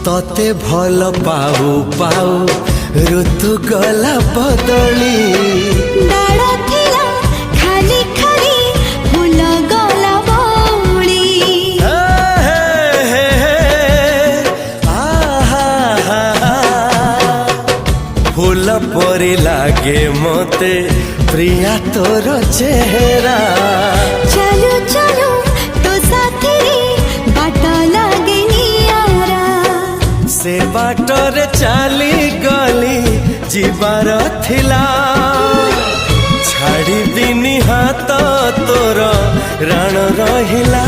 तते भल पाऊ पाऊ ऋतु गला बदली डाळ थिला खाली खाली फूल गला बौली फूल परी लागे मते प्रिया तोर चेहरा चलो चलो तो साथी बाट लागे नियारा से बाटरे चली गली जीवार थिला छाड़ी दिनी हाथ तोर राण रहिला।